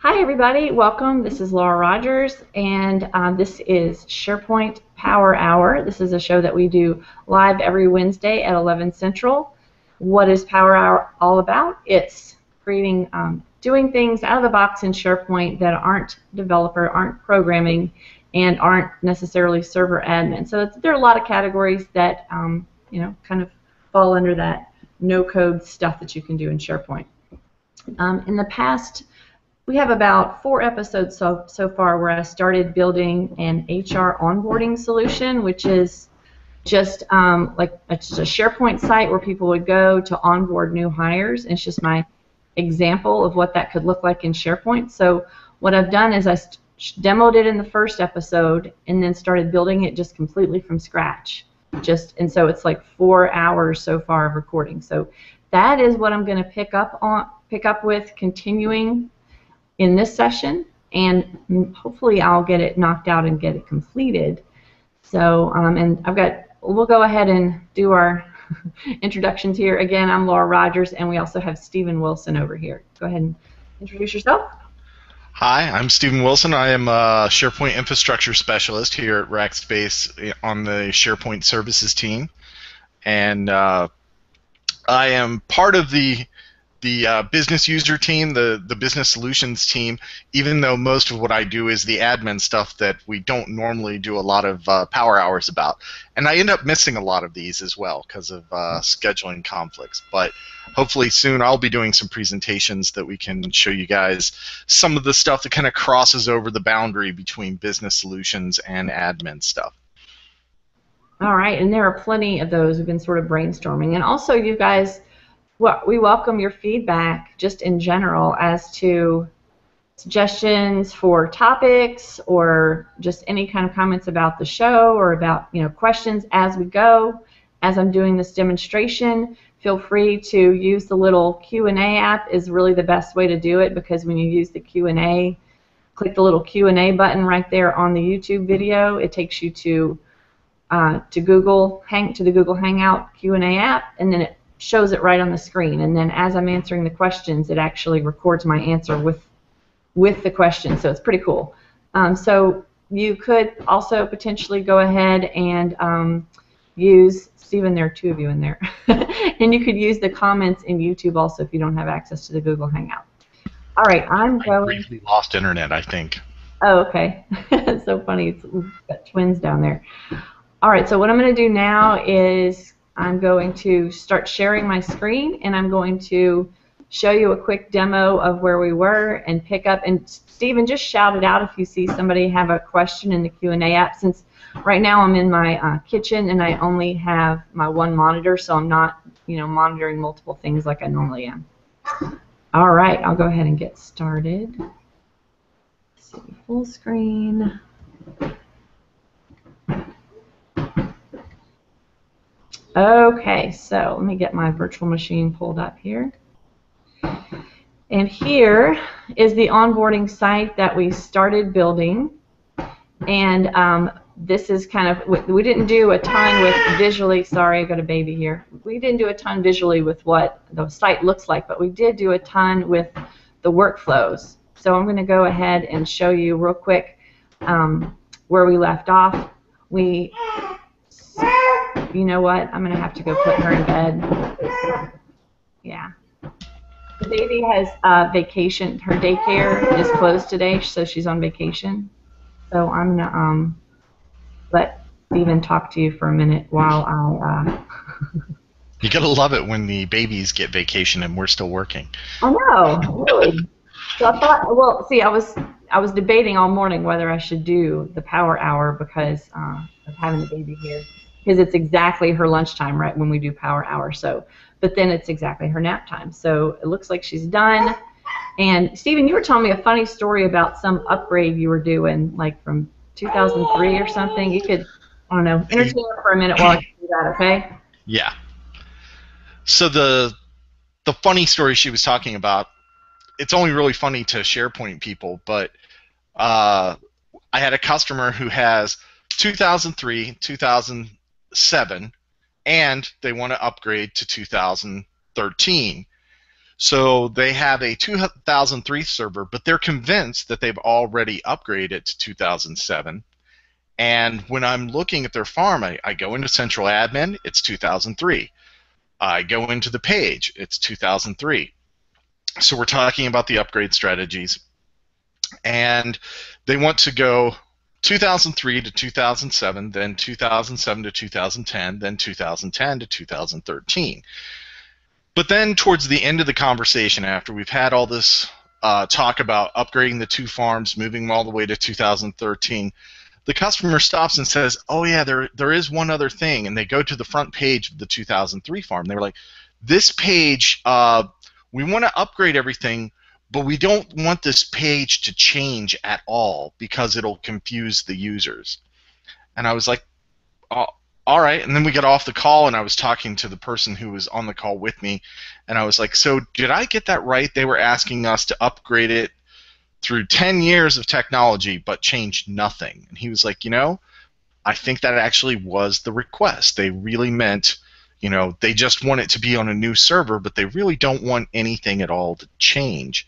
Hi, everybody. Welcome. This is Laura Rogers, and this is SharePoint Power Hour. This is a show that we do live every Wednesday at 11 Central. What is Power Hour all about? It's creating, doing things out of the box in SharePoint that aren't developer, aren't programming, and aren't necessarily server admin. So there are a lot of categories that kind of fall under that no-code stuff that you can do in SharePoint. In the past, we have about 4 episodes so far where I started building an HR onboarding solution, which is just it's a SharePoint site where people would go to onboard new hires. And it's just my example of what that could look like in SharePoint. So what I've done is I demoed it in the first episode and then started building it just completely from scratch. And so it's like 4 hours so far of recording. So that is what I'm going to pick up with continuing in this session, and hopefully I'll get it knocked out and get it completed. So, and we'll go ahead and do our introductions here. Again, I'm Laura Rogers, and we also have Stephen Wilson over here. Go ahead and introduce yourself. Hi, I'm Stephen Wilson. I am a SharePoint infrastructure specialist here at Rackspace on the SharePoint services team, and I am part of the business user team, the business solutions team, even though most of what I do is the admin stuff that we don't normally do a lot of power hours about. And I end up missing a lot of these as well because of scheduling conflicts. But hopefully soon I'll be doing some presentations that we can show you guys some of the stuff that kind of crosses over the boundary between business solutions and admin stuff. All right, and there are plenty of those. We've been sort of brainstorming. And also, you guys, we welcome your feedback just in general as to suggestions for topics or just any kind of comments about the show or about questions as we go. As I'm doing this demonstration, feel free to use the little Q&A app. Is really the best way to do it, because when you use the Q&A, click the little Q&A button right there on the YouTube video. It takes you to the Google Hangout Q&A app, and then it shows it right on the screen, and then as I'm answering the questions, it actually records my answer with the question, so it's pretty cool. So you could also potentially go ahead and use, Stephen, there are 2 of you in there, and you could use the comments in YouTube also if you don't have access to the Google Hangout. All right, I briefly lost internet, I think. Oh, okay. It's so funny. We've got twins down there. All right, so what I'm going to do now is I'm going to start sharing my screen, and I'm going to show you a quick demo of where we were and pick up. And Stephen, just shout it out if you see somebody have a question in the Q&A app, since right now I'm in my kitchen and I only have my one monitor, so I'm not monitoring multiple things like I normally am. All right, I'll go ahead and get started. Let's see, full screen. Okay, so let me get my virtual machine pulled up here. And here is the onboarding site that we started building. And this is kind of, we didn't do a ton with visually, sorry, I got a baby here. We didn't do a ton visually with what the site looks like, but we did do a ton with the workflows. So I'm going to go ahead and show you real quick where we left off. You know what? I'm going to have to go put her in bed. Yeah. The baby has vacation. Her daycare is closed today, so she's on vacation. So I'm going to let Stephen talk to you for a minute while I... You got to love it when the babies get vacation and we're still working. I know, really. So I thought, well, see, I was debating all morning whether I should do the power hour because of having the baby here. Because it's exactly her lunchtime, right, when we do power hour. So, but then it's exactly her nap time. So it looks like she's done. And Stephen, you were telling me a funny story about some upgrade you were doing, like from 2003 or something. You could, I don't know, entertain her for a minute while I do that, okay? Yeah. So the funny story she was talking about, it's only really funny to SharePoint people, but I had a customer who has 2003, 2007, and they want to upgrade to 2013. So they have a 2003 server, but they're convinced that they've already upgraded to 2007. And when I'm looking at their farm, I go into Central Admin, it's 2003. I go into the page, it's 2003. So we're talking about the upgrade strategies. And they want to go 2003 to 2007, then 2007 to 2010, then 2010 to 2013. But then towards the end of the conversation, after we've had all this talk about upgrading the two farms, moving them all the way to 2013, the customer stops and says, oh yeah, there is one other thing, and they go to the front page of the 2003 farm. They were like, this page, we want to upgrade everything, but we don't want this page to change at all because it'll confuse the users. And I was like, oh, all right. And then we got off the call, and I was talking to the person who was on the call with me, and I was like, so did I get that right? They were asking us to upgrade it through 10 years of technology but changed nothing. And he was like, I think that actually was the request. They really meant, they just want it to be on a new server, but they really don't want anything at all to change.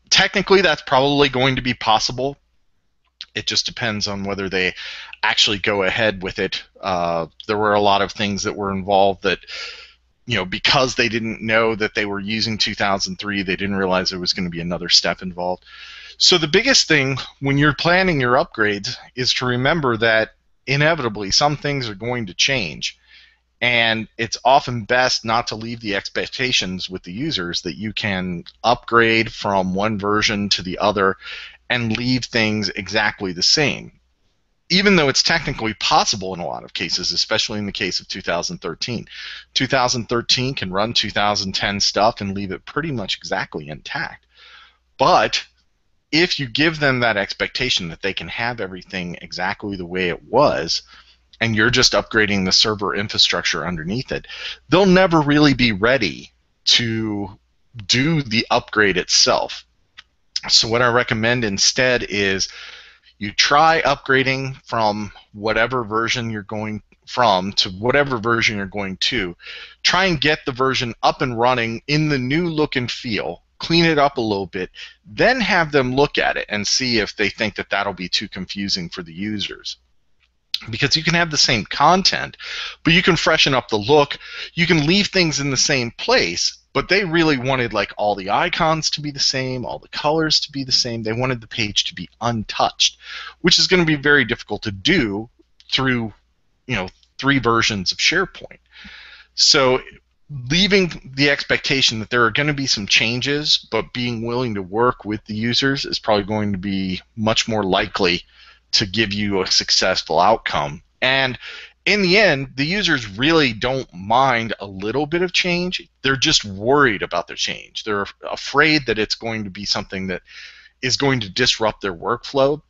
Technically, that's probably going to be possible. It just depends on whether they actually go ahead with it. There were a lot of things that were involved that, because they didn't know that they were using 2003, they didn't realize there was going to be another step involved. So the biggest thing when you're planning your upgrades is to remember that inevitably some things are going to change. And it's often best not to leave the expectations with the users that you can upgrade from one version to the other and leave things exactly the same. Even though it's technically possible in a lot of cases, especially in the case of 2013. 2013 can run 2010 stuff and leave it pretty much exactly intact. But if you give them that expectation that they can have everything exactly the way it was, and you're just upgrading the server infrastructure underneath it, they'll never really be ready to do the upgrade itself. So what I recommend instead is you try upgrading from whatever version you're going from to whatever version you're going to. Try and get the version up and running in the new look and feel. Clean it up a little bit. Then have them look at it and see if they think that that'll be too confusing for the users. Because you can have the same content, but you can freshen up the look. You can leave things in the same place, but they really wanted like all the icons to be the same, all the colors to be the same. They wanted the page to be untouched, which is going to be very difficult to do through, 3 versions of SharePoint. So leaving the expectation that there are going to be some changes, but being willing to work with the users is probably going to be much more likely to give you a successful outcome. And in the end, the users really don't mind a little bit of change. They're just worried about the change. They're afraid that it's going to be something that is going to disrupt their workflow.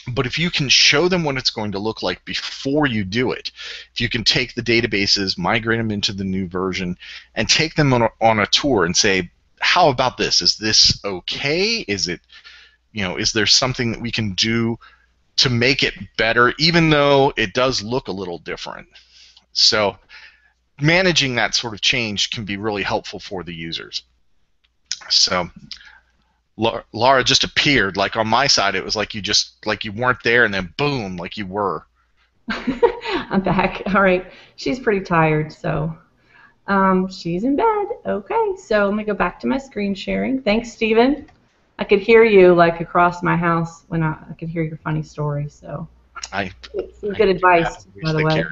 But if you can show them what it's going to look like before you do it, if you can take the databases, migrate them into the new version, and take them on a tour and say, how about this? Is this okay? Is it, is there something that we can do to make it better, even though it does look a little different? So managing that sort of change can be really helpful for the users. So Laura just appeared. Like on my side, it was like you weren't there, and then boom, like you were. I'm back. All right. She's pretty tired, so she's in bed. Okay, so let me go back to my screen sharing. Thanks, Stephen. I could hear you like across my house when I could hear your funny story. So it's some good advice, by the way.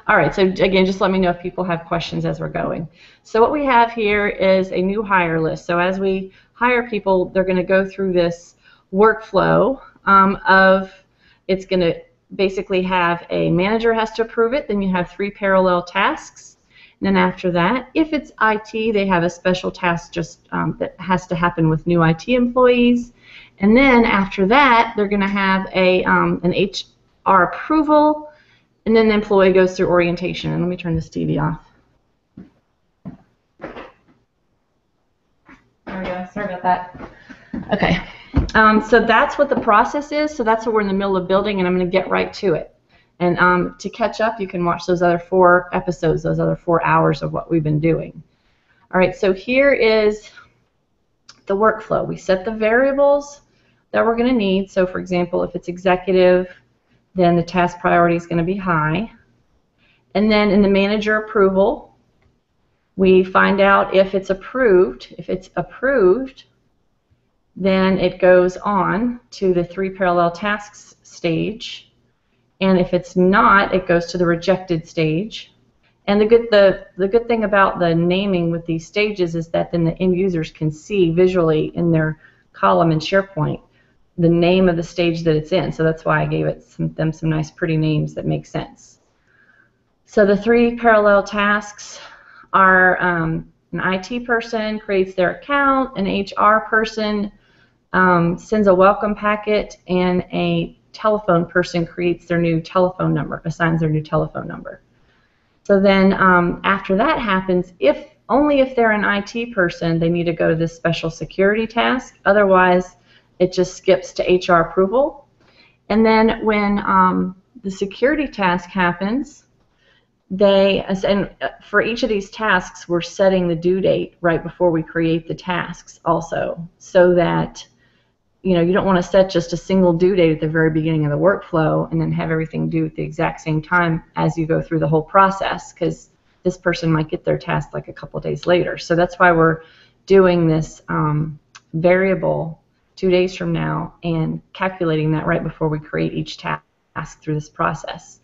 All right, so again, just let me know if people have questions as we're going. So what we have here is a new hire list. So as we hire people, they're going to go through this workflow of, it's going to basically have a manager has to approve it, then you have 3 parallel tasks. And then after that, if it's IT, they have a special task just that has to happen with new IT employees. And then after that, they're going to have an HR approval, and then the employee goes through orientation. And let me turn this TV off. There we go. Sorry about that. Okay. So that's what the process is. So that's what we're in the middle of building, and I'm going to get right to it. And to catch up, you can watch those other 4 episodes, those other 4 hours of what we've been doing. All right, so here is the workflow. We set the variables that we're going to need. So for example, if it's executive, then the task priority is going to be high. And then in the manager approval, we find out if it's approved. If it's approved, then it goes on to the 3 parallel tasks stage. And if it's not, it goes to the rejected stage. And the good thing about the naming with these stages is that then the end users can see visually in their column in SharePoint the name of the stage that it's in. So that's why I gave them some nice pretty names that make sense. So the 3 parallel tasks are an IT person creates their account, an HR person sends a welcome packet, and a telephone person creates their new telephone number, assigns their new telephone number. So then after that happens, only if they're an IT person, they need to go to this special security task. Otherwise, it just skips to HR approval. And then when the security task happens, and for each of these tasks, we're setting the due date right before we create the tasks also, so that you don't want to set just a single due date at the very beginning of the workflow and then have everything due at the exact same time as you go through the whole process, because this person might get their task like a couple days later. So that's why we're doing this variable 2 days from now and calculating that right before we create each task through this process.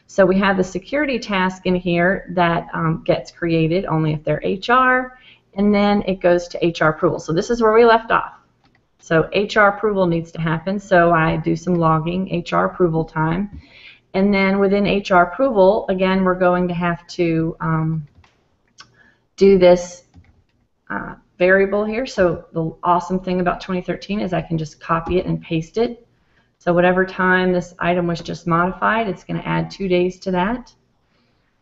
So we have the security task in here that gets created only if they're HR, and then it goes to HR approval. So this is where we left off. So HR approval needs to happen, so I do some logging, HR approval time. And then within HR approval, again, we're going to have to do this variable here. So the awesome thing about 2013 is I can just copy it and paste it. So whatever time this item was just modified, it's going to add 2 days to that.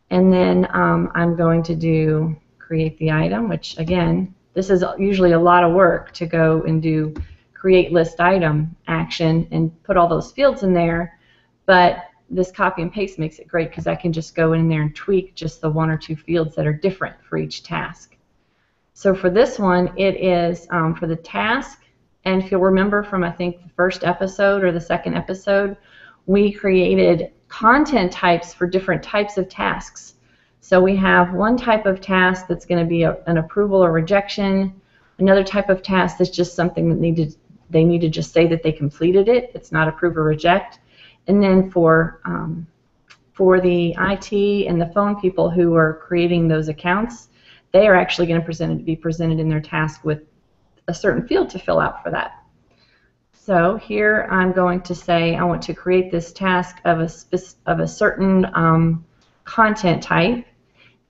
And then I'm going to create the item, which again, this is usually a lot of work to go and do create list item action and put all those fields in there, but this copy and paste makes it great because I can just go in there and tweak just the 1 or 2 fields that are different for each task. So for this one, it is for the task, and if you'll remember from I think the first episode or the second episode, we created content types for different types of tasks. So we have one type of task that's going to be an approval or rejection, another type of task that's just something that they need to just say that they completed it. It's not approve or reject. And then for the IT and the phone people who are creating those accounts, they are actually going to be presented in their task with a certain field to fill out for that. So here I'm going to say I want to create this task of a certain content type.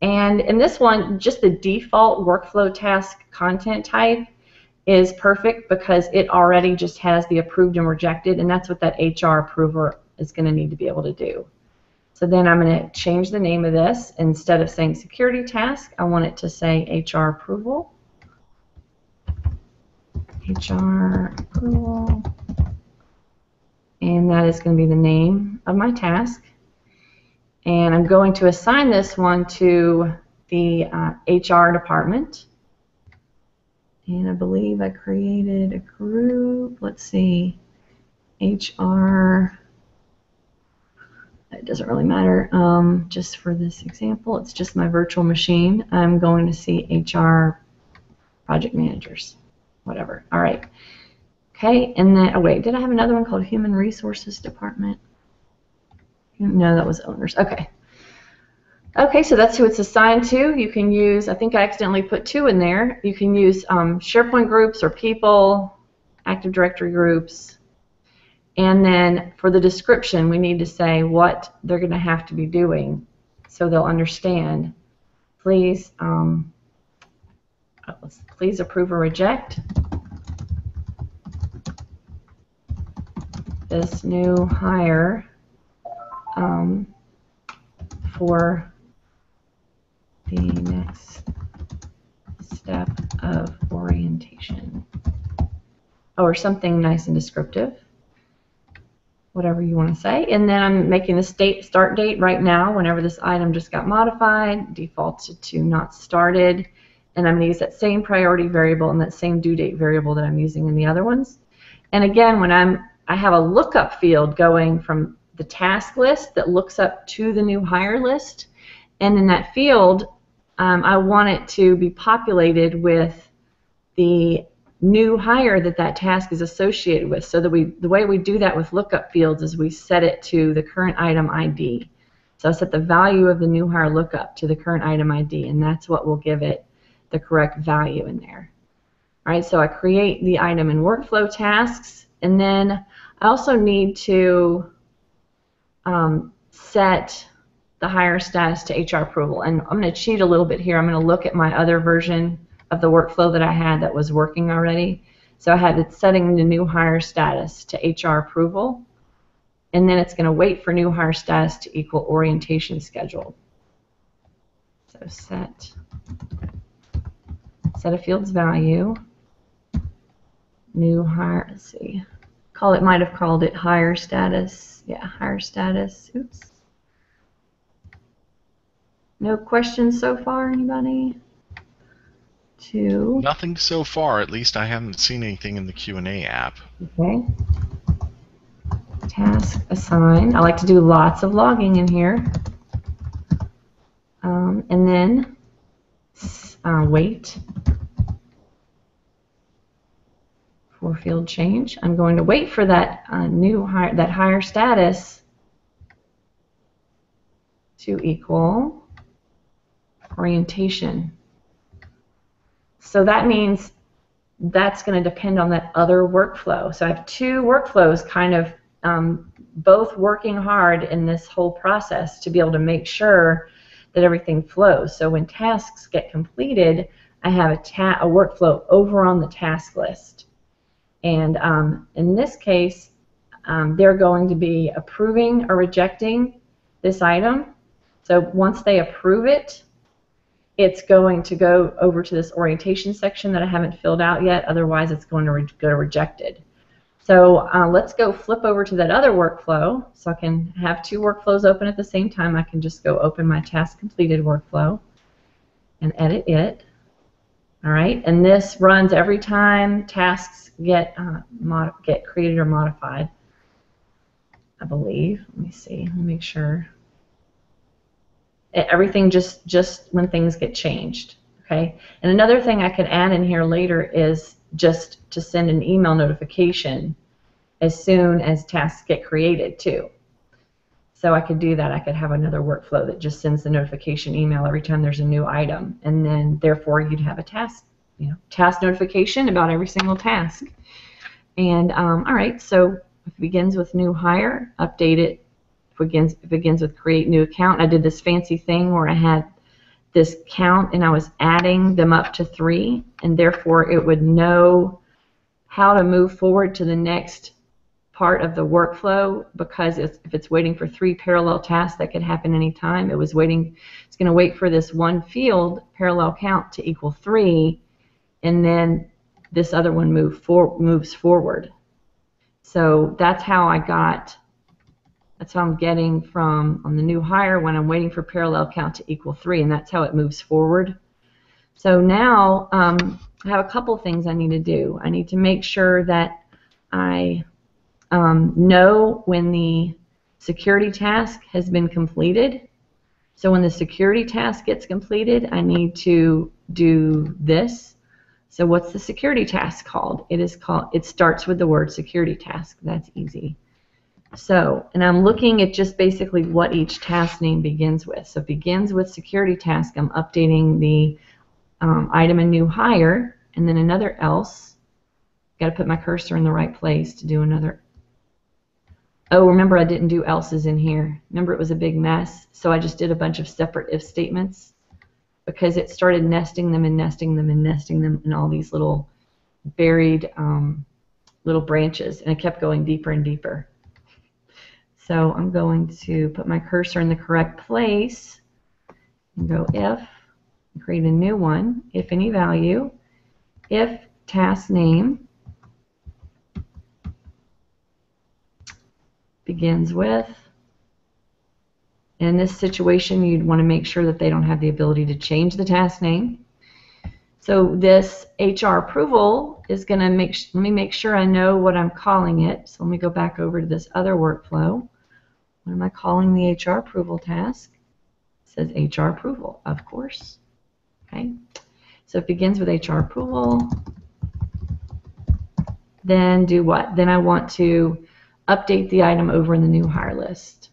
And in this one, just the default workflow task content type is perfect because it already just has the approved and rejected, and that's what that HR approver is going to need to be able to do. So then I'm going to change the name of this. Instead of saying security task, I want it to say HR approval. HR approval. And that is going to be the name of my task. And I'm going to assign this one to the HR department. And I believe I created a group. Let's see. HR. It doesn't really matter. Just for this example, it's just my virtual machine. I'm going to see HR project managers. Whatever. All right. Okay. And then, oh wait, did I have another one called Human Resources Department? No, that was owners. Okay. Okay, so that's who it's assigned to. You can use, I think I accidentally put 2 in there. You can use SharePoint groups or people, Active Directory groups. And then for the description, we need to say what they're going to have to be doing so they'll understand. Please, please approve or reject this new hire for the next step of orientation. Or something nice and descriptive. whatever you want to say. And then I'm making the start date right now whenever this item just got modified, defaulted to not started. And I'm going to use that same priority variable and that same due date variable that I'm using in the other ones. And again, when I have a lookup field going from the task list that looks up to the new hire list. And in that field, I want it to be populated with the new hire that task is associated with. So that the way we do that with lookup fields is we set it to the current item ID. So I set the value of the new hire lookup to the current item ID, and that's what will give it the correct value in there. All right, so I create the item in workflow tasks, and then I also need to set the hire status to HR approval. And I'm going to cheat a little bit here. I'm going to look at my other version of the workflow that I had that was working already. So I had it setting the new hire status to HR approval, and then it's going to wait for new hire status to equal orientation schedule. So set a field's value, new hire, let's see, might have called it hire status. Yeah, hire status. Oops. No questions so far, anybody? Nothing so far. At least I haven't seen anything in the Q&A app. Okay. Task assigned. I like to do lots of logging in here. And then wait for field change. I'm going to wait for that hire status to equal orientation. So that means that's going to depend on that other workflow. So I have two workflows kind of both working hard in this whole process to be able to make sure that everything flows. So when tasks get completed, I have a workflow over on the task list. And in this case, they're going to be approving or rejecting this item. So once they approve it, it's going to go over to this orientation section that I haven't filled out yet. Otherwise, it's going to go to rejected. So let's go flip over to that other workflow. So I can have two workflows open at the same time. I can just go open my task completed workflow and edit it. All right, and this runs every time tasks get created or modified, I believe. Let me see. Let me make sure. Everything just when things get changed. Okay. And another thing I could add in here later is just to send an email notification as soon as tasks get created too. So I could do that. I could have another workflow that just sends the notification email every time there's a new item, and then therefore you'd have a task notification about every single task. And all right, so if it begins with new hire, update it. If it begins with create new account, I did this fancy thing where I had this count and I was adding them up to 3, and therefore it would know how to move forward to the next part of the workflow, because if it's waiting for 3 parallel tasks that could happen anytime, it's going to wait for this one field parallel count to equal 3, and then this other one moves forward. So that's how I'm getting from on the new hire when I'm waiting for parallel count to equal 3, and that's how it moves forward. So now I have a couple things I need to do. I need to make sure that I know when the security task has been completed. So when the security task gets completed, I need to do this. So what's the security task called? It starts with the word security task. That's easy. So, and I'm looking at just basically what each task name begins with. So it begins with security task. I'm updating the item in new hire, and then another else. Got to put my cursor in the right place to do another. Oh, remember I didn't do else's in here. Remember it was a big mess, so I just did a bunch of separate if statements because it started nesting them and nesting them and nesting them in all these little buried little branches, and it kept going deeper and deeper. So I'm going to put my cursor in the correct place and go if, and create a new one, if any value, if task name begins with. In this situation, you'd want to make sure that they don't have the ability to change the task name. So this HR approval is going to let me make sure I know what I'm calling it. So let me go back over to this other workflow. What am I calling the HR approval task? It says HR approval, of course. Okay. So it begins with HR approval. Then do what? Then I want to update the item over in the new hire list.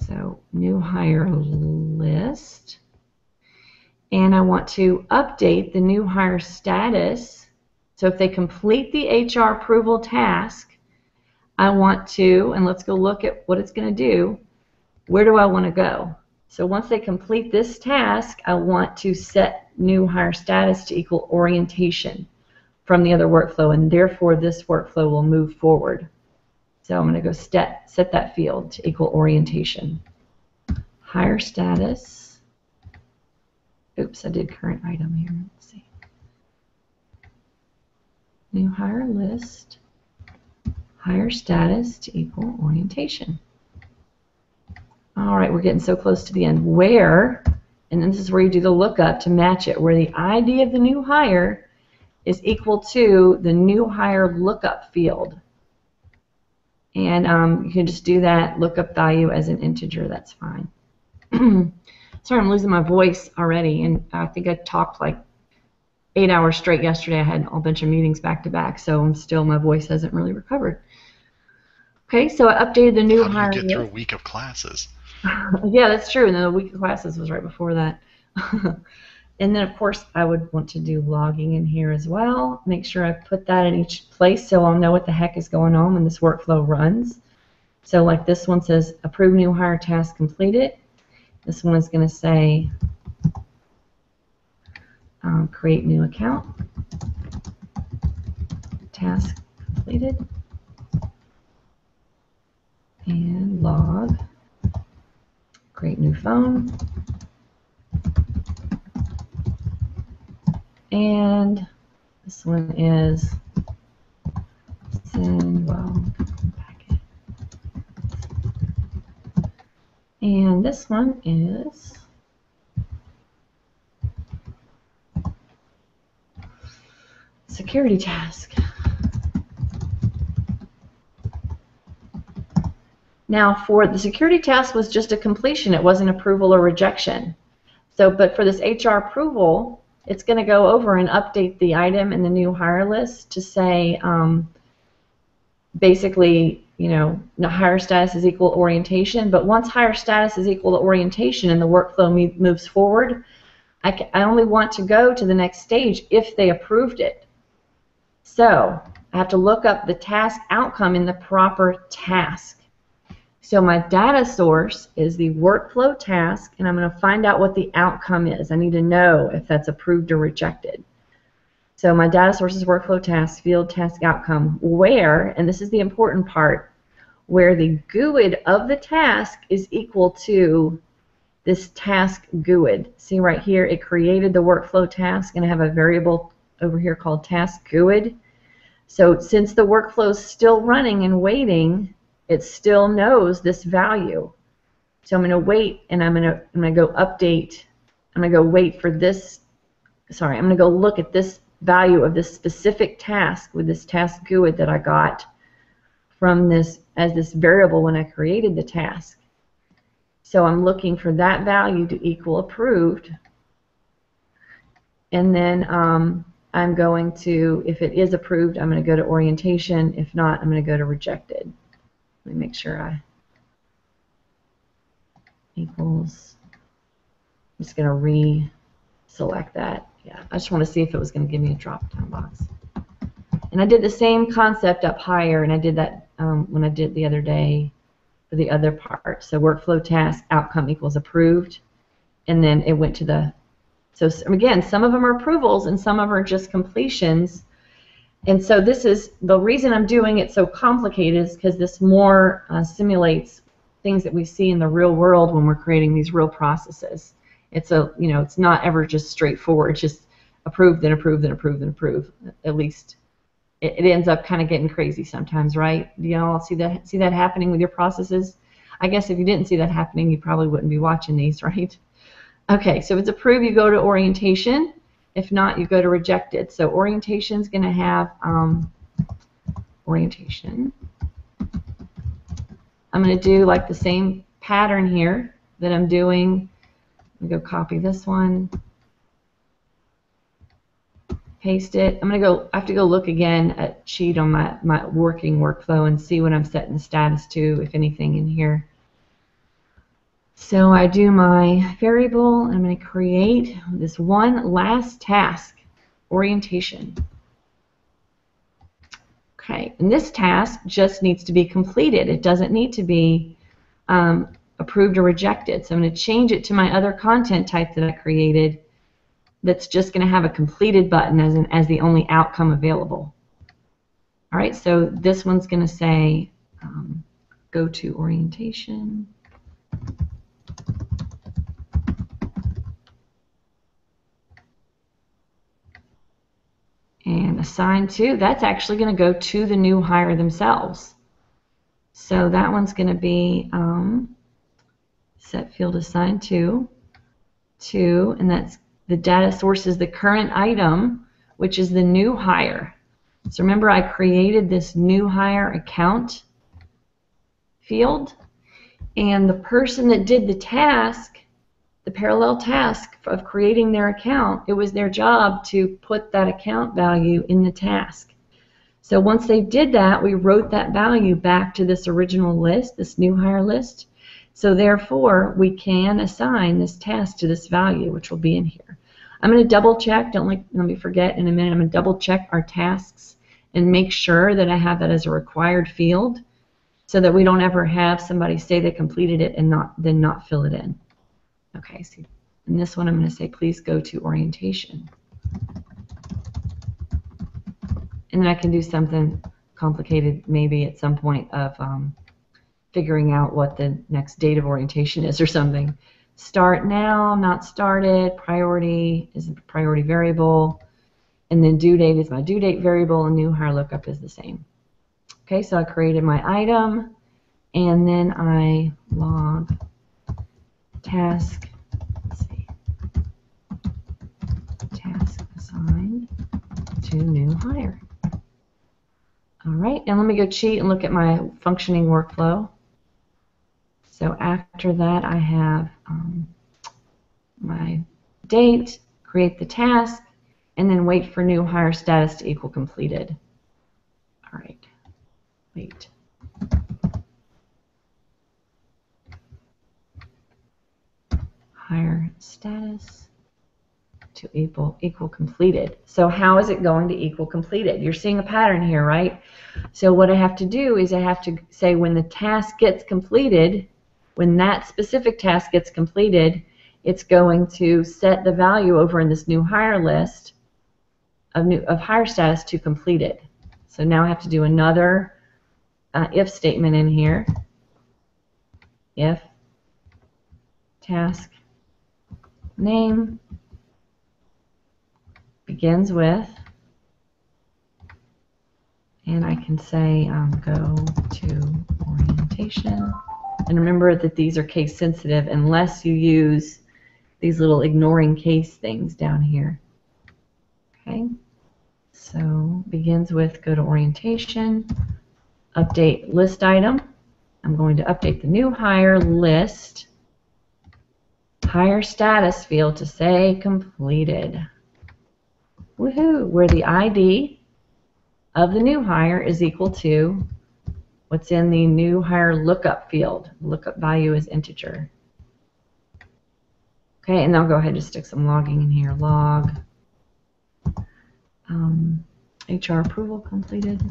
So new hire list. And I want to update the new hire status. So if they complete the HR approval task, I want to, and let's go look at what it's going to do, where do I want to go? So once they complete this task, I want to set new hire status to equal orientation from the other workflow, and therefore this workflow will move forward. So I'm going to go set that field to equal orientation. Hire status. Oops, I did current item here. Let's see. New hire list. Hire status to equal orientation. All right, we're getting so close to the end. Where, and then this is where you do the lookup to match it, where the ID of the new hire is equal to the new hire lookup field. And you can just do that lookup value as an integer. That's fine. Sorry, I'm losing my voice already, and I think I talked like 8 hours straight yesterday. I had a whole bunch of meetings back to back, so my voice hasn't really recovered. Okay, so I updated the new hire. How do you get through a week of classes? Yeah, that's true. And then the week of classes was right before that. And then, of course, I would want to do logging in here as well. Make sure I put that in each place so I'll know what the heck is going on when this workflow runs. So like this one says, approve new hire task completed. This one is going to say, create new account. Task completed. And log. Create new phone. And this one is send welcome packet. And this one is security task. Now for the security task was just a completion. It wasn't approval or rejection. So, but for this HR approval, it's going to go over and update the item in the new hire list to say basically, you know, hire status is equal to orientation. But once hire status is equal to orientation and the workflow moves forward, I only want to go to the next stage if they approved it. So I have to look up the task outcome in the proper task. So my data source is the workflow task, and I'm going to find out what the outcome is. I need to know if that's approved or rejected. So my data source is workflow task, field task outcome, where, and this is the important part, where the GUID of the task is equal to this task GUID. See right here, it created the workflow task, and I have a variable over here called task GUID. So since the workflow is still running and waiting, it still knows this value. So I'm going to wait, and I'm going to go update. I'm going to go wait for this. Sorry, I'm going to go look at this value of this specific task with this task GUID that I got from this as this variable when I created the task. So I'm looking for that value to equal approved, and then I'm going to, if it is approved, I'm going to go to orientation. If not, I'm going to go to rejected. Let me make sure I equals. I'm just going to re-select that. Yeah, I just want to see if it was going to give me a drop-down box. And I did the same concept up higher, and I did that when I did the other day for the other part. So workflow task outcome equals approved, and then it went to the. So again, some of them are approvals, and some of them are just completions. And so this is the reason I'm doing it so complicated is because this more simulates things that we see in the real world when we're creating these real processes. It's it's not ever just straightforward. It's just approve, then approve, then approve, then approve. At least it ends up kind of getting crazy sometimes, right? Do you all see that happening with your processes? I guess if you didn't see that happening, you probably wouldn't be watching these, right? Okay, so if it's approved, you go to orientation. If not, you go to rejected. So orientation is going to have orientation. I'm going to do like the same pattern here that I'm doing. I'm going to go copy this one, paste it. I have to go look again at sheet on my working workflow and see what I'm setting the status to, if anything in here. So I do my variable. I'm going to create this one last task, orientation. Okay, and this task just needs to be completed. It doesn't need to be approved or rejected. So I'm going to change it to my other content type that I created that's just going to have a completed button as the only outcome available. All right, so this one's going to say go to orientation. And assign to, that's actually going to go to the new hire themselves. So that one's going to be set field assigned to, and that's the data source is the current item, which is the new hire. So remember, I created this new hire account field, and the person that did the task, the parallel task of creating their account, it was their job to put that account value in the task. So once they did that, we wrote that value back to this original list, this new hire list. So therefore, we can assign this task to this value, which will be in here. I'm going to double check, let me forget in a minute, I'm going to double check our tasks and make sure that I have that as a required field so that we don't ever have somebody say they completed it and then not fill it in. Okay, so in this one I'm going to say please go to orientation. And then I can do something complicated maybe at some point of figuring out what the next date of orientation is or something. Start now, not started, priority is a priority variable, and then due date is my due date variable, and new hire lookup is the same. Okay, so I created my item, and then I log task, let's see, task assigned to new hire. All right, and let me go cheat and look at my functioning workflow. So after that, I have my date, create the task, and then wait for new hire status to equal completed. All right, wait. Hire status to equal completed. So how is it going to equal completed? You're seeing a pattern here, right? So what I have to do is I have to say when the task gets completed, when that specific task gets completed, it's going to set the value over in this new hire list of hire status to completed. So now I have to do another if statement in here. If task name begins with, and I can say go to orientation. And remember that these are case sensitive unless you use these little ignoring case things down here. Okay, so begins with go to orientation, update list item. I'm going to update the new hire list hire status field to say completed. Woohoo! Where the ID of the new hire is equal to what's in the new hire lookup field. Lookup value is integer. Okay, and I'll go ahead and just stick some logging in here. Log HR approval completed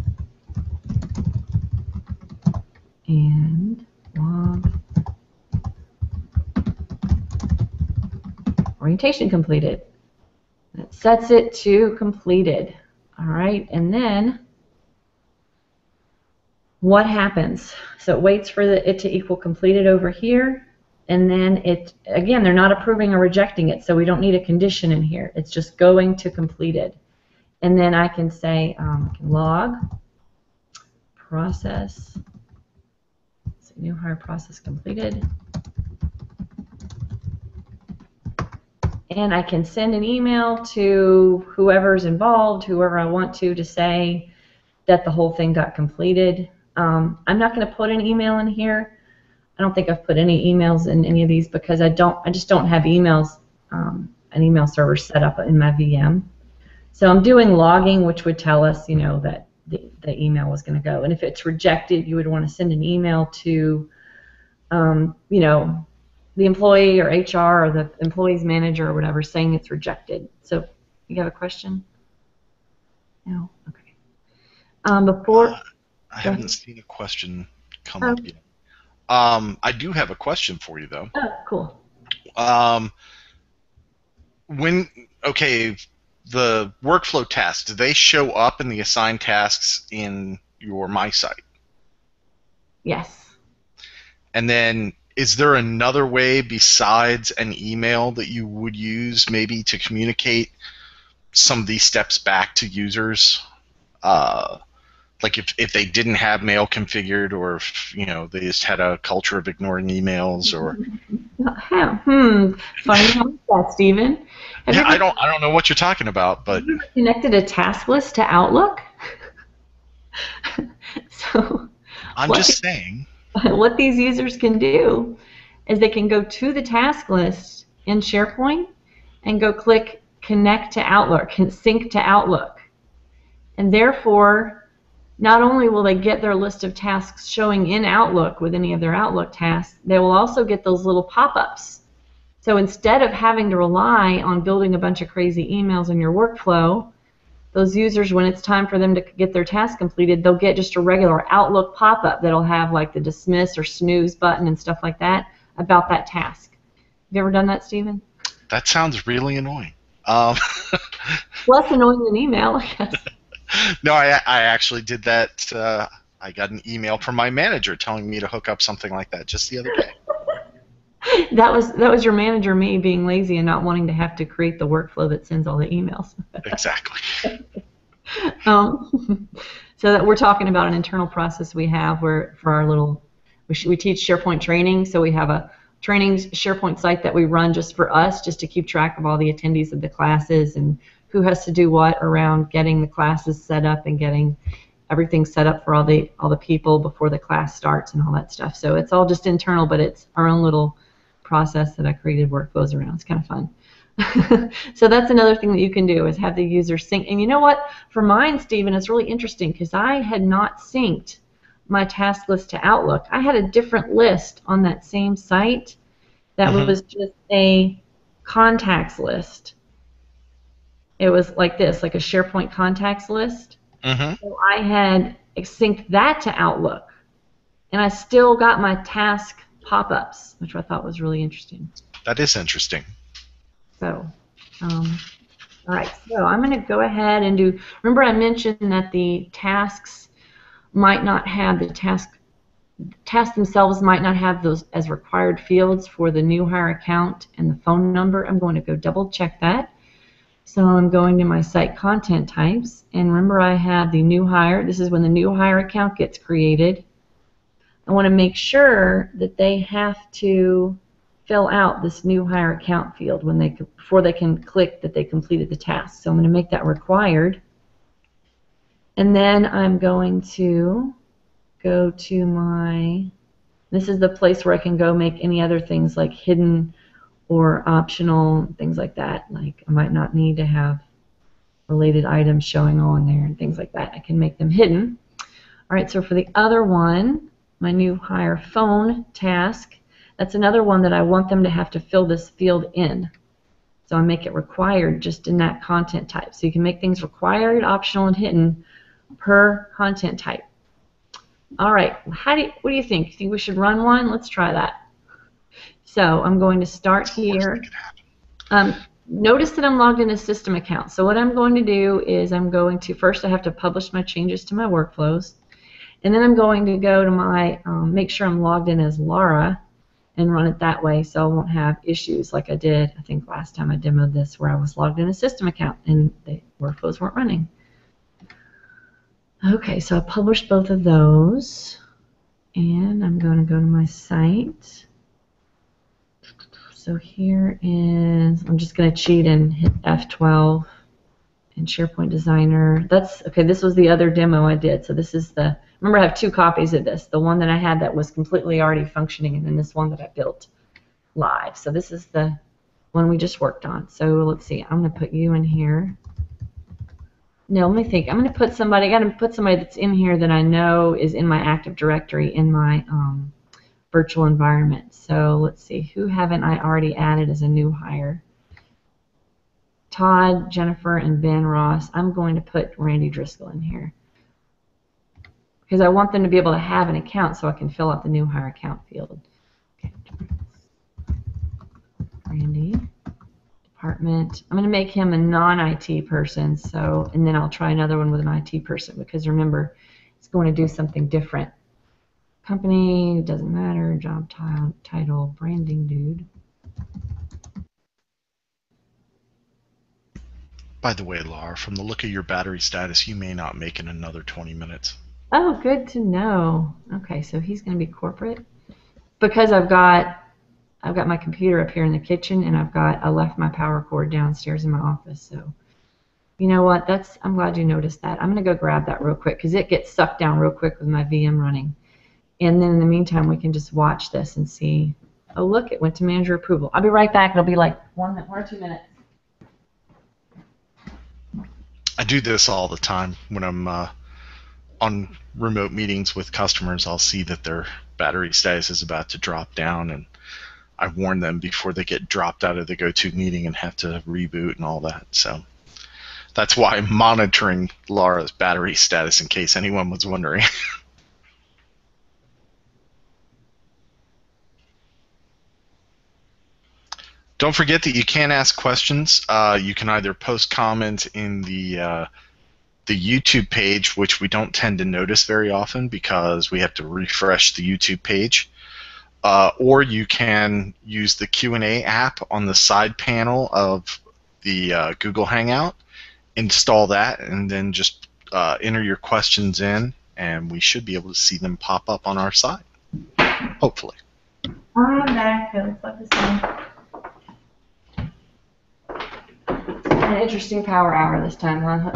and log orientation completed. That sets it to completed. All right, and then what happens? So it waits for it to equal completed over here, and then it, again, they're not approving or rejecting it, so we don't need a condition in here. It's just going to completed. And then I can say log process, so new hire process completed. And I can send an email to whoever's involved, whoever I want to say that the whole thing got completed. I'm not going to put an email in here. I don't think I've put any emails in any of these because I just don't have emails, an email server set up in my VM. So I'm doing logging, which would tell us, that the email was going to go. And if it's rejected, you would want to send an email to, the employee or HR or the employee's manager or whatever saying it's rejected. So you have a question? No? Okay. I haven't seen a question come up yet. I do have a question for you, though. Oh, cool. The workflow tasks, do they show up in the assigned tasks in your My Site? Yes. And then is there another way besides an email that you would use maybe to communicate some of these steps back to users? Like if they didn't have mail configured, or if they just had a culture of ignoring emails, or funny how that, Stephen. I don't know what you're talking about, but have you ever connected a task list to Outlook? So I'm just saying. What these users can do is they can go to the task list in SharePoint and go click Connect to Outlook, Sync to Outlook, and therefore not only will they get their list of tasks showing in Outlook with any of their Outlook tasks, they will also get those little pop-ups. So instead of having to rely on building a bunch of crazy emails in your workflow, those users, when it's time for them to get their task completed, they'll get just a regular Outlook pop-up that'll have like the dismiss or snooze button and stuff like that about that task. Have you ever done that, Stephen? That sounds really annoying. Less annoying than email, I guess. No, I actually did that. I got an email from my manager telling me to hook up something like that just the other day. That was your manager, me, being lazy and not wanting to have to create the workflow that sends all the emails. Exactly. So that we're talking about an internal process we have where for our we teach SharePoint training, so we have a training SharePoint site that we run just for us, just to keep track of all the attendees of the classes and who has to do what around getting the classes set up and getting everything set up for all the people before the class starts and all that stuff. So it's all just internal, but it's our own little process that I created workflows around. It's kind of fun. So that's another thing that you can do is have the user sync. And you know what? For mine, Stephen, it's really interesting because I had not synced my task list to Outlook. I had a different list on that same site that was just a contacts list. It was like this, like a SharePoint contacts list. So I had synced that to Outlook, and I still got my task pop-ups, which I thought was really interesting. That is interesting. So, all right. So I'm going to go ahead and do. Remember, I mentioned that the tasks might not have tasks themselves might not have those as required fields for the new hire account and the phone number. I'm going to go double check that. So I'm going to my site content types, and remember I have the new hire. This is when the new hire account gets created. I want to make sure that they have to fill out this new hire account field before they can click that they completed the task. So I'm going to make that required. And then I'm going to go to this is the place where I can go make any other things like hidden or optional, things like that. Like I might not need to have related items showing on there and things like that. I can make them hidden. All right, so for the other one, my new hire phone task, that's another one that I want them to have to fill this field in. So I make it required just in that content type. So you can make things required, optional, and hidden per content type. All right, what do you think? You think we should run one? Let's try that. So I'm going to start here. Notice that I'm logged in a system account. So what I'm going to do is first I have to publish my changes to my workflows. And then I'm going to go to make sure I'm logged in as Laura. and run it that way, so I won't have issues like I did, I think, last time I demoed this, where I was logged in a system account and the workflows weren't running. Okay, so I published both of those, and I'm going to go to my site. So here is, I'm just going to cheat and hit F12 in SharePoint Designer. That's, okay, this was the other demo I did. So this is the, remember I have two copies of this. The one that I had that was completely already functioning, and then this one that I built live. So this is the one we just worked on. So let's see, I'm going to put you in here. No, let me think. I'm going to put somebody, I got to put somebody that's in here that I know is in my Active Directory in my virtual environment. So let's see, who haven't I already added as a new hire? Todd, Jennifer, and Ben Ross. I'm going to put Randy Driscoll in here because I want them to be able to have an account so I can fill out the new hire account field. Okay. Randy, department. I'm going to make him a non-IT person, so, and then I'll try another one with an IT person, because remember, it's going to do something different. Company, doesn't matter, job title, branding dude. By the way, Laura, from the look of your battery status, you may not make it another 20 minutes. Oh, good to know. Okay, so he's going to be corporate. Because I've got my computer up here in the kitchen, and I left my power cord downstairs in my office. So, you know what? I'm glad you noticed that. I'm going to go grab that real quick because it gets sucked down real quick with my VM running. And then in the meantime, we can just watch this and see. Oh, look, it went to manager approval. I'll be right back. It'll be like 1 or 2 minutes. I do this all the time when I'm on remote meetings with customers. I'll see that their battery status is about to drop down, and I warn them before they get dropped out of the go-to meeting and have to reboot and all that. So that's why I'm monitoring Laura's battery status, in case anyone was wondering. Don't forget that you can ask questions. You can either post comments in the YouTube page, which we don't tend to notice very often because we have to refresh the YouTube page, or you can use the Q&A app on the side panel of the Google Hangout, install that, and then just enter your questions in, and we should be able to see them pop up on our side, hopefully. I'm back. Let's let this in. An interesting power hour this time, huh?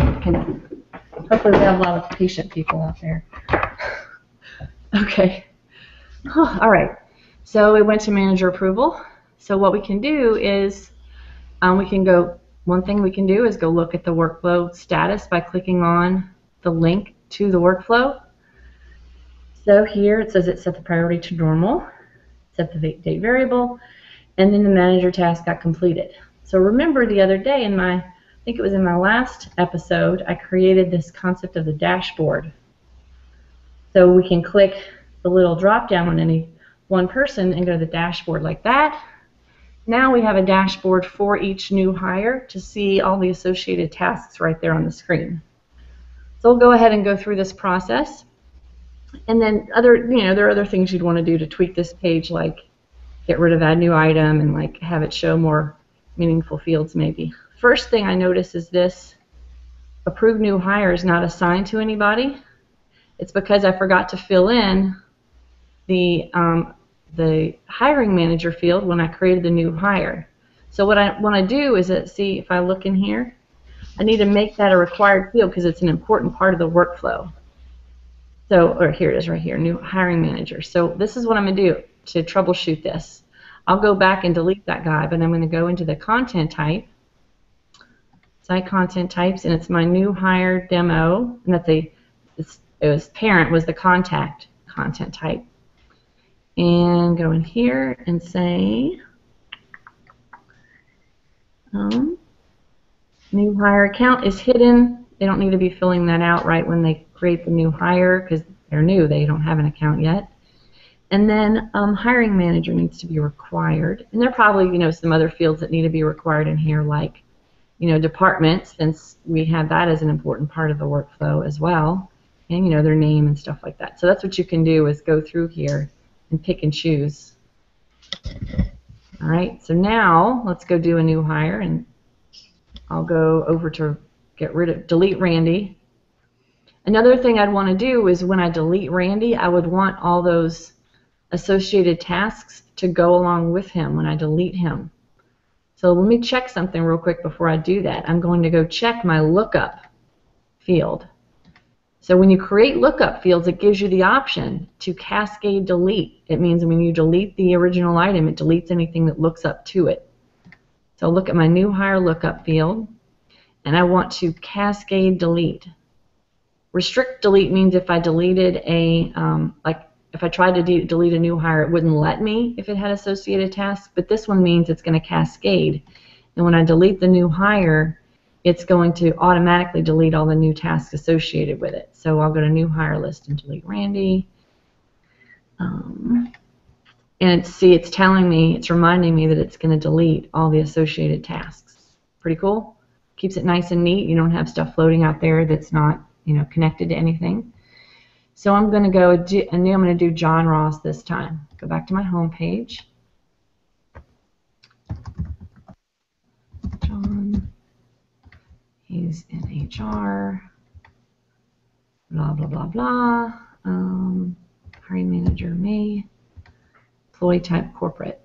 Hopefully we have a lot of patient people out there. Okay. All right. So we went to manager approval. So what we can do is one thing we can do is go look at the workflow status by clicking on the link to the workflow. So here it says it set the priority to normal, set the date variable, and then the manager task got completed. So remember the other day I think it was in my last episode, I created this concept of the dashboard. So we can click the little drop down on any one person and go to the dashboard like that. Now we have a dashboard for each new hire to see all the associated tasks right there on the screen. So we'll go ahead and go through this process. And then there are other things you'd want to do to tweak this page, like get rid of add new item and like have it show more meaningful fields maybe. First thing I notice is this approved new hire is not assigned to anybody. It's because I forgot to fill in the hiring manager field when I created the new hire. So what I want to do is see if I look in here, I need to make that a required field because it's an important part of the workflow. So, or here it is right here, new hiring manager. So this is what I'm going to do to troubleshoot this. I'll go back and delete that guy, but I'm going to go into the content type, site content types, and it's my new hire demo, and that's it was parent was the contact content type. And go in here and say new hire account is hidden. They don't need to be filling that out right when they create the new hire because they're new. They don't have an account yet. And then hiring manager needs to be required. And there are probably some other fields that need to be required in here, like department, since we have that as an important part of the workflow as well, and their name and stuff like that. So that's what you can do is go through here and pick and choose. All right, so now let's go do a new hire, and I'll go over to delete Randy. Another thing I'd want to do is when I delete Randy, I would want all those associated tasks to go along with him when I delete him. So let me check something real quick before I do that. I'm going to go check my lookup field. So when you create lookup fields, it gives you the option to cascade delete. It means when you delete the original item, it deletes anything that looks up to it. So I'll look at my new hire lookup field, and I want to cascade delete. Restrict delete means if I deleted if I tried to delete a new hire, it wouldn't let me if it had associated tasks, but this one means it's going to cascade. And when I delete the new hire, it's going to automatically delete all the new tasks associated with it. So I'll go to new hire list and delete Randy. And it's telling me, it's reminding me that it's going to delete all the associated tasks. Pretty cool. Keeps it nice and neat. You don't have stuff floating out there that's not, connected to anything. So I'm going to go I'm going to do John Ross this time. Go back to my home page. John, he's in HR. Blah blah blah blah. Hiring manager, me. Employee type, corporate.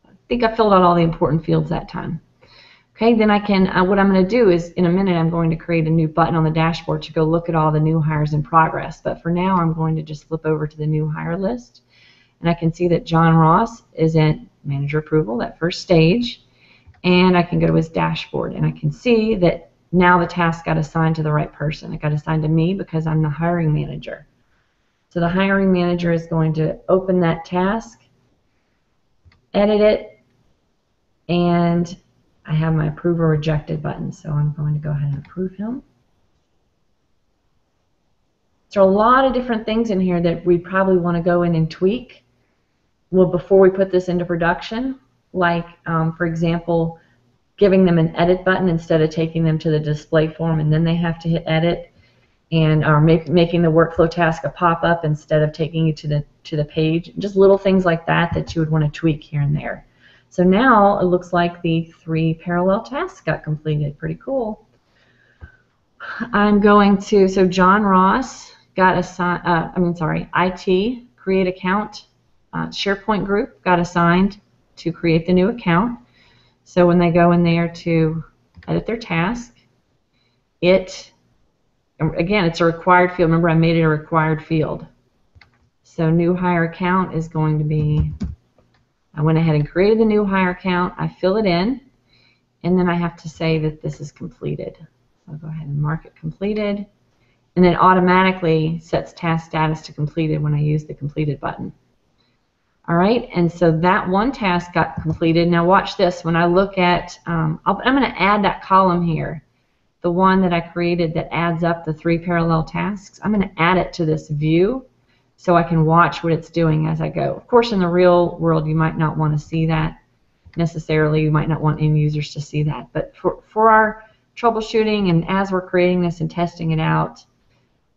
I think I filled out all the important fields that time. Okay, then I can, what I'm going to do is, in a minute, I'm going to create a new button on the dashboard to go look at all the new hires in progress. But for now, I'm going to just flip over to the new hire list. And I can see that John Ross is in manager approval, that first stage. And I can go to his dashboard. And I can see that now the task got assigned to the right person. It got assigned to me because I'm the hiring manager. So the hiring manager is going to open that task, edit it, and I have my approve or rejected button, so I'm going to go ahead and approve him. There are a lot of different things in here that we probably want to go in and tweak before we put this into production, like, for example, giving them an edit button instead of taking them to the display form and then they have to hit edit, and making the workflow task a pop-up instead of taking you to the page. Just little things like that that you would want to tweak here and there. So now it looks like the 3 parallel tasks got completed. Pretty cool. I'm going to, so John Ross got assigned, IT, create account, SharePoint group got assigned to create the new account. So when they go in there to edit their task, again, it's a required field. Remember, I made it a required field. So new hire account is going to be, I went ahead and created the new hire account. I fill it in, and then I have to say that this is completed. So I'll go ahead and mark it completed, and then automatically sets task status to completed when I use the completed button. All right, and so that one task got completed. Now watch this. When I look at, I'm going to add that column here, the one that I created that adds up the 3 parallel tasks. I'm going to add it to this view so I can watch what it's doing as I go. Of course, in the real world, you might not want to see that necessarily. You might not want end users to see that. But for our troubleshooting and as we're creating this and testing it out,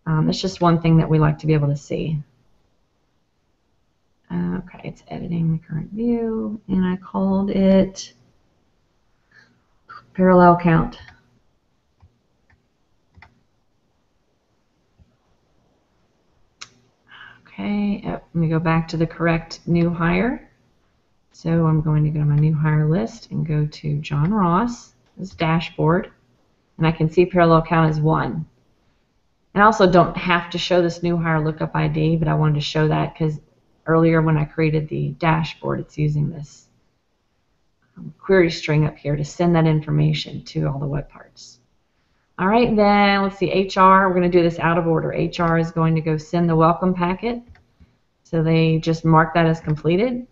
it's just one thing that we like to be able to see. Okay, it's editing the current view, and I called it parallel count. Okay, let me go back to the correct new hire. So I'm going to go to my new hire list and go to John Ross, his dashboard, and I can see parallel count is 1. And I also don't have to show this new hire lookup ID, but I wanted to show that because earlier when I created the dashboard, it's using this query string up here to send that information to all the web parts. All right, then let's see, HR, we're going to do this out of order. HR is going to go send the welcome packet. So they just mark that as completed.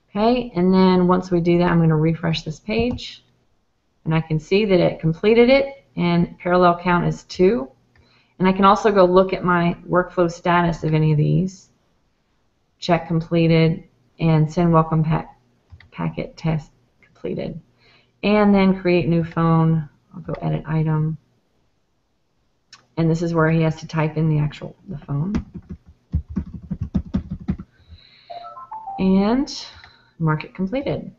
Okay, and then once we do that, I'm going to refresh this page. And I can see that it completed it, and parallel count is 2. And I can also go look at my workflow status of any of these. Check completed, and send welcome packet test completed. And then create new phone. I'll go edit item, and this is where he has to type in the phone. and mark it completed.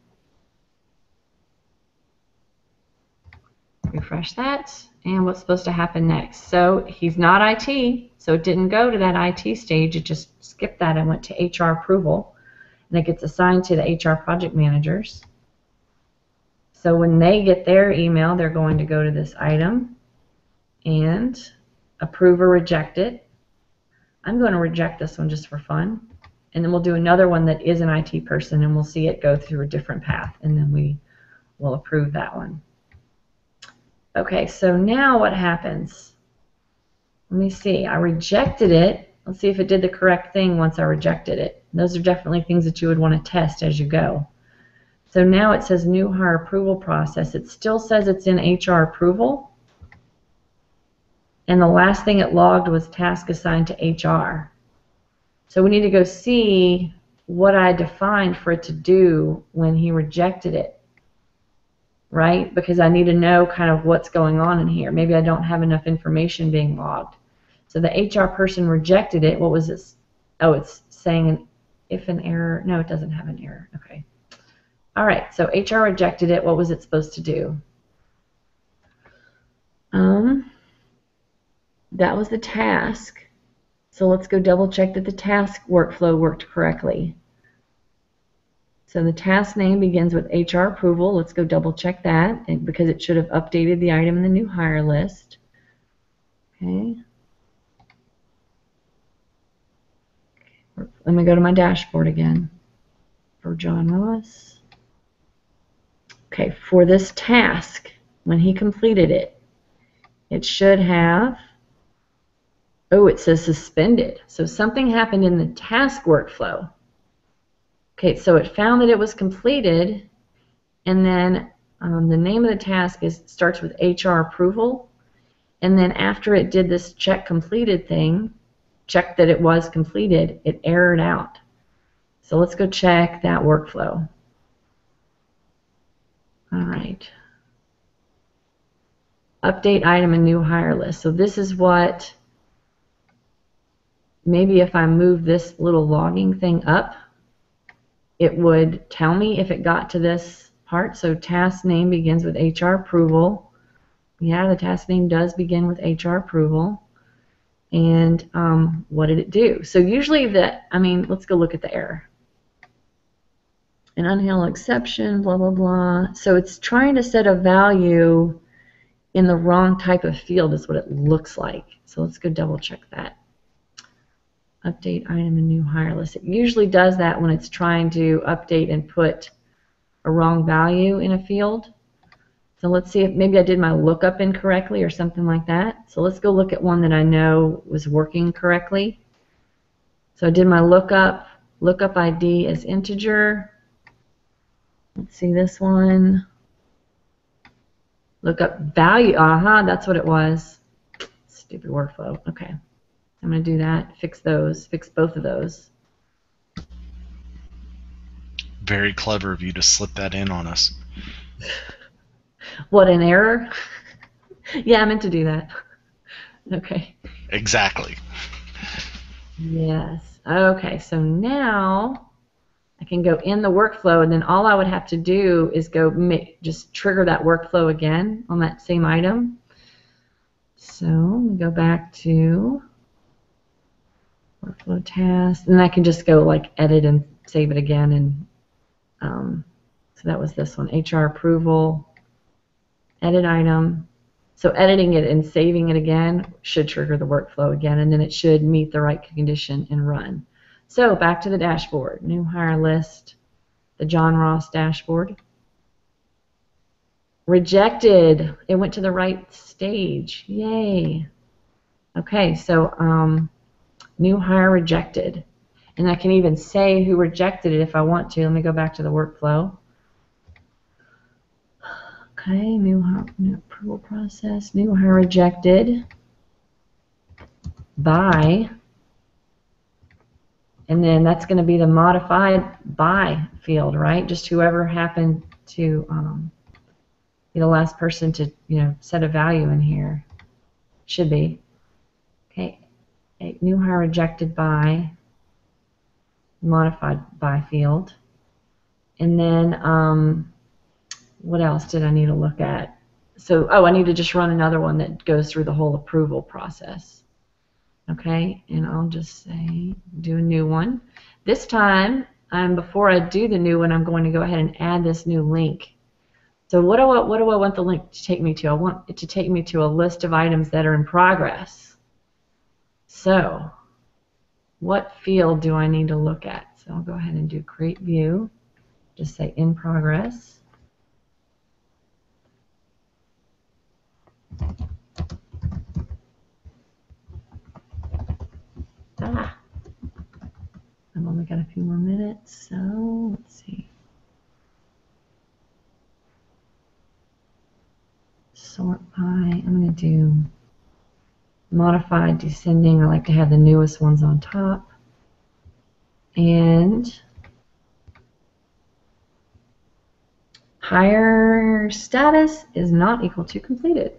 Refresh that, and what's supposed to happen next? So he's not IT, so it didn't go to that IT stage, it just skipped that and went to HR approval, and it gets assigned to the HR project managers. So when they get their email, they're going to go to this item and approve or reject it. I'm going to reject this one just for fun, and then we'll do another one that is an IT person, and we'll see it go through a different path, and then we will approve that one. Okay, so now what happens? Let me see. I rejected it. Let's see if it did the correct thing once I rejected it. Those are definitely things that you would want to test as you go. So now it says new hire approval process. It still says it's in HR approval. And the last thing it logged was task assigned to HR. So we need to go see what I defined for it to do when he rejected it. Right? Because I need to know kind of what's going on in here. Maybe I don't have enough information being logged. So the HR person rejected it. What was this? Oh, it's saying if an error. No, it doesn't have an error. Okay. All right. So HR rejected it. What was it supposed to do? That was the task. So let's go double check that the task workflow worked correctly. So the task name begins with HR approval. Let's go double check that, because it should have updated the item in the new hire list. Okay. Let me go to my dashboard again for John Lewis. Okay, for this task, when he completed it, it should have, oh, it says suspended. So something happened in the task workflow. Okay, so it found that it was completed, and then the name of the task starts with HR approval, and then after it did this check completed thing, checked that it was completed, it errored out. So let's go check that workflow. All right. Update item in new hire list. So this is what, maybe if I move this little logging thing up, it would tell me if it got to this part. So task name begins with HR approval. Yeah, the task name does begin with HR approval. And what did it do? So usually let's go look at the error. An unhandled exception, blah, blah, blah. So it's trying to set a value in the wrong type of field is what it looks like. So let's go double check that. Update item in new hire list. It usually does that when it's trying to update and put a wrong value in a field. So let's see if maybe I did my lookup incorrectly or something like that. So let's go look at one that I know was working correctly. So I did my lookup ID as integer. Let's see this one. Lookup value. Aha, that's what it was. Stupid workflow. Okay. I'm going to do that, fix both of those. Very clever of you to slip that in on us. What, an error? Yeah, I meant to do that. Okay. Exactly. Yes. Okay, so now I can go in the workflow, and then all I would have to do is just trigger that workflow again on that same item. So let me go back to workflow task, and I can just go like edit and save it again, and so that was this one, HR approval, edit item. So editing it and saving it again should trigger the workflow again, and then it should meet the right condition and run. So back to the dashboard, new hire list, the John Ross dashboard. Rejected, it went to the right stage, yay. Okay, so new hire rejected. And I can even say who rejected it if I want to. Let me go back to the workflow. Okay, new approval process. New hire rejected by, and then that's going to be the modified by field, right? Just whoever happened to be the last person to set a value in here. Should be. Okay. New hire rejected by, modified by field. And then what else did I need to look at? So, I need to just run another one that goes through the whole approval process. Okay, and I'll just say do a new one. This time, before I do the new one, I'm going to go ahead and add this new link. So what do I want the link to take me to? I want it to take me to a list of items that are in progress. So what field do I need to look at? So I'll go ahead and do create view. Just say in progress. I've only got a few more minutes, so let's see. Sort by, I'm going to do modified descending. I like to have the newest ones on top. And hire status is not equal to completed.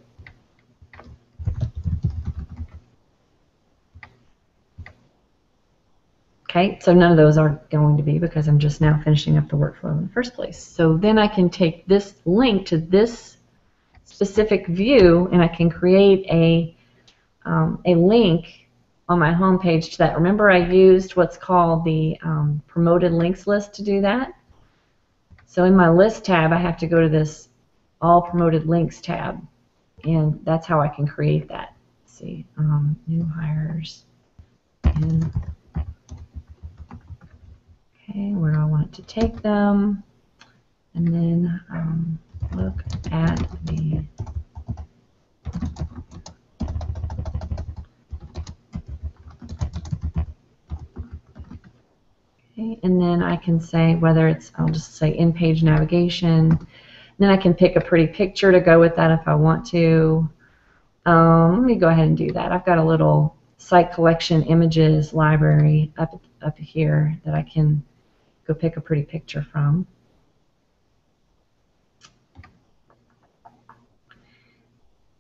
Okay, so none of those are going to be because I'm just now finishing up the workflow in the first place. So then I can take this link to this specific view and I can create a link on my home page to that. Remember, I used what's called the promoted links list to do that. So in my list tab, I have to go to this all promoted links tab, and that's how I can create that. Let's see, new hires, and okay, where I want it to take them, and then look at the and then I can say whether it's, I'll just say in-page navigation. Then I can pick a pretty picture to go with that if I want to. Let me go ahead and do that. I've got a little site collection images library up here that I can go pick a pretty picture from.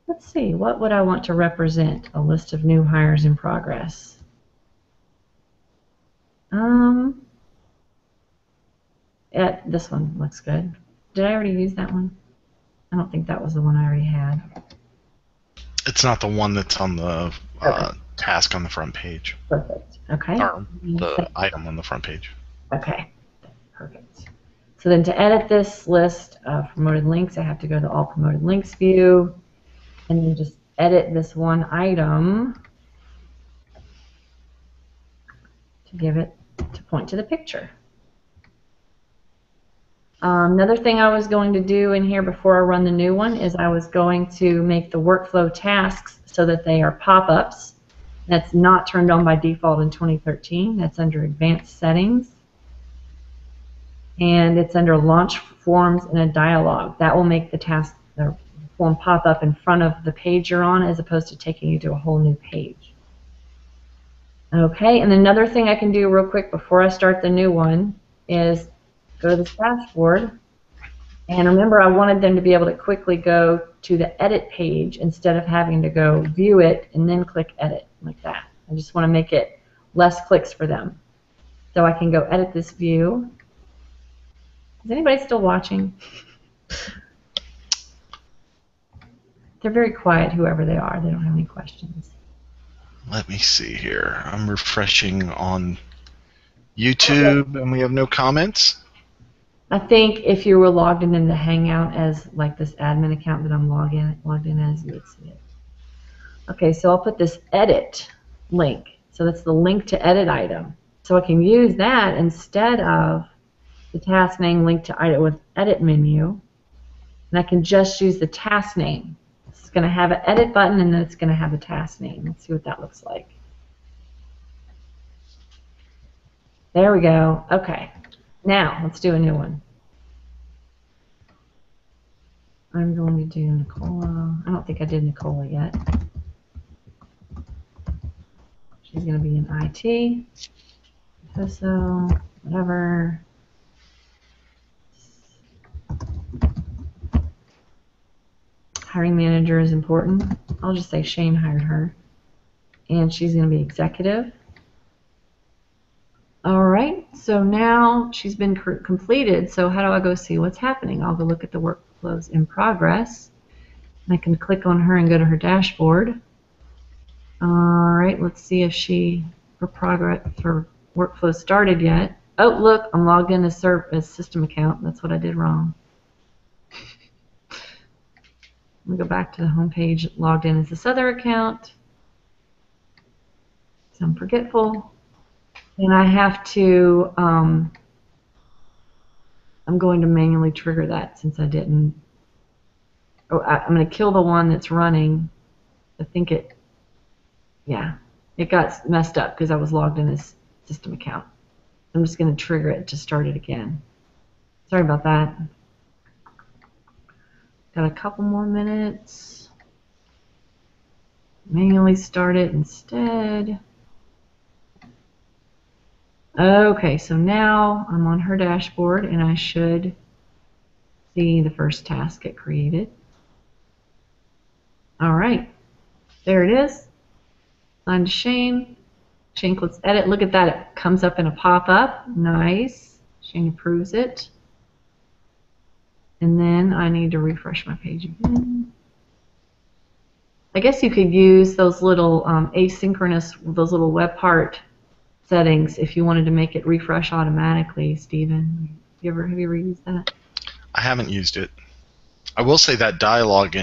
Let's see, what would I want to represent? A list of new hires in progress. This one looks good. Did I already use that one? I don't think that was the one I already had. It's not the one that's on the task on the front page. Perfect. Okay. Or the item on the front page. Okay. Perfect. So then to edit this list of promoted links, I have to go to the all promoted links view and then just edit this one item to give it to point to the picture. Another thing I was going to do in here before I run the new one is I was going to make the workflow tasks so that they are pop-ups. That's not turned on by default in 2013. That's under advanced settings. And it's under launch forms in a dialog. That will make the form pop up in front of the page you're on as opposed to taking you to a whole new page. Okay, and another thing I can do real quick before I start the new one is go to this dashboard, and remember I wanted them to be able to quickly go to the edit page instead of having to go view it and then click edit like that. I just want to make it less clicks for them. So I can go edit this view. Is anybody still watching? They're very quiet, whoever they are. They don't have any questions. Let me see here. I'm refreshing on YouTube, and we have no comments. I think if you were logged in the Hangout as like this admin account that I'm logged in as, you would see it. Okay, so I'll put this edit link. So that's the link to edit item. So I can use that instead of the task name link to item with edit menu. And I can just use the task name. It's going to have an edit button and then it's going to have a task name. Let's see what that looks like. There we go. Okay. Now, let's do a new one. I'm going to do Nicola. I don't think I did Nicola yet. She's going to be in IT. So, whatever. Hiring manager is important. I'll just say Shane hired her. And she's going to be executive. All right, so now she's been completed. So how do I go see what's happening? I'll go look at the workflows in progress. I can click on her and go to her dashboard. All right, let's see if her workflow started yet. Oh, look, I'm logged in as system account. That's what I did wrong. Let me go back to the home page, logged in as this other account. So I'm forgetful. And I have to, I'm going to manually trigger that since I didn't. Oh, I'm going to kill the one that's running. I think it got messed up because I was logged in as system account. I'm just going to trigger it to start it again. Sorry about that. Got a couple more minutes. Manually start it instead. Okay, so now I'm on her dashboard and I should see the first task get created. All right, there it is. Sign to Shane. Shane clicks edit. Look at that, it comes up in a pop-up. Nice. Shane approves it. And then I need to refresh my page again. I guess you could use those little asynchronous, those little web part settings if you wanted to make it refresh automatically, Stephen. Have you ever used that? I haven't used it. I will say that dialogue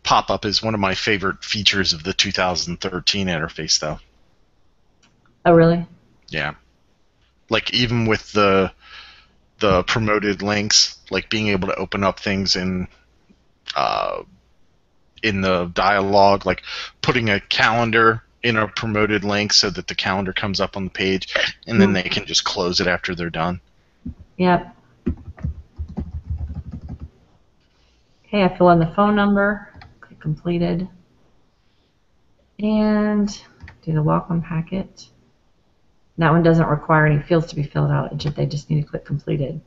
pop-up is one of my favorite features of the 2013 interface, though. Oh, really? Yeah. Like, even with the promoted links, like being able to open up things in the dialogue, like putting a calendar in a promoted link so that the calendar comes up on the page, and then they can just close it after they're done. Yep. Okay, I fill in the phone number, click completed, and do the welcome packet. That one doesn't require any fields to be filled out. They just need to click completed.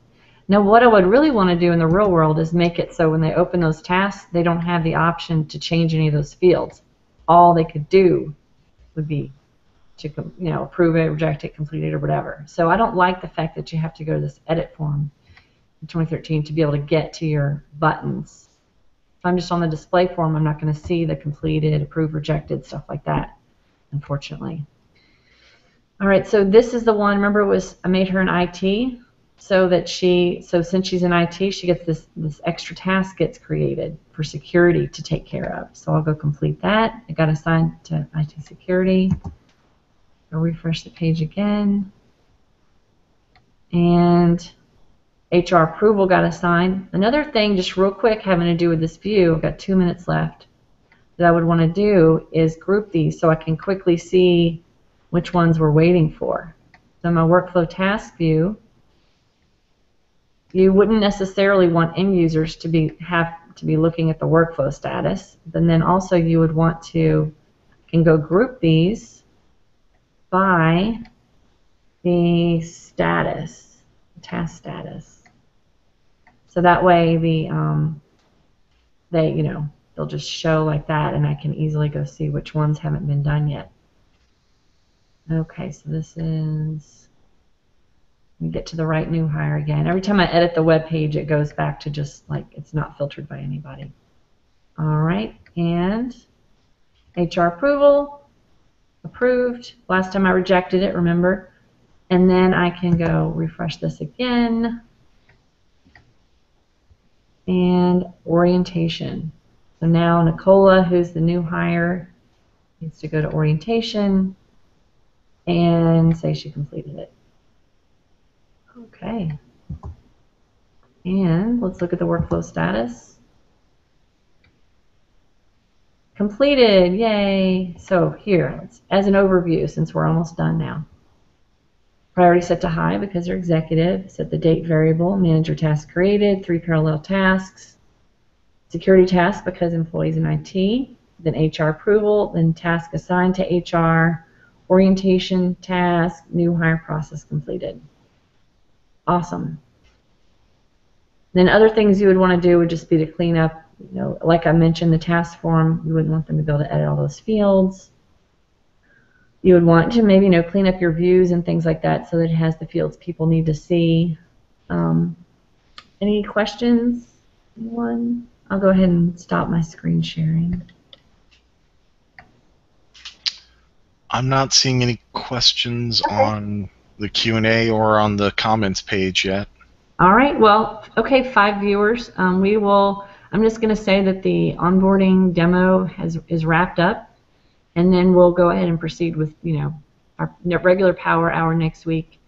Now, what I would really want to do in the real world is make it so when they open those tasks, they don't have the option to change any of those fields. All they could do would be to, approve it, reject it, complete it, or whatever. So I don't like the fact that you have to go to this edit form in 2013 to be able to get to your buttons. If I'm just on the display form, I'm not going to see the completed, approved, rejected, stuff like that, unfortunately. All right, so this is the one. Remember, I made her an IT, so since she's in IT, she gets this extra task gets created for security to take care of. So I'll go complete that. It got assigned to IT security. I'll refresh the page again, and HR approval got assigned. Another thing, just real quick, having to do with this view, I've got 2 minutes left, that I would want to do is group these so I can quickly see which ones we're waiting for. So my workflow task view, you wouldn't necessarily want end users to be looking at the workflow status, but then also you would want to can go group these by the status, task status. So that way they'll just show like that, and I can easily go see which ones haven't been done yet. Okay, so this is, let me get to the right new hire again. Every time I edit the web page, it goes back to just like it's not filtered by anybody. All right, and HR approval, approved. Last time I rejected it, remember? And then I can go refresh this again. And orientation. So now Nicola, who's the new hire, needs to go to orientation and say she completed it. Okay. And let's look at the workflow status. Completed, yay. So here, as an overview, since we're almost done now. Priority set to high because they're executive. Set the date variable. Manager task created. 3 parallel tasks. Security task because employees in IT. Then HR approval. Then task assigned to HR. Orientation task. New hire process completed. Awesome. Then other things you would want to do would just be to clean up, like I mentioned, the task form. You wouldn't want them to be able to edit all those fields. You would want to maybe clean up your views and things like that so that it has the fields people need to see. Any questions? Anyone? I'll go ahead and stop my screen sharing. I'm not seeing any questions Okay. on the Q&A or on the comments page yet. All right. Well, okay, 5 viewers. I'm just going to say that the onboarding demo is wrapped up, and then we'll go ahead and proceed with our regular Power Hour next week,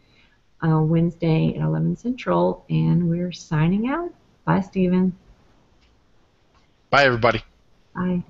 Wednesday at 11 Central, and we're signing out. Bye, Stephen. Bye, everybody. Bye.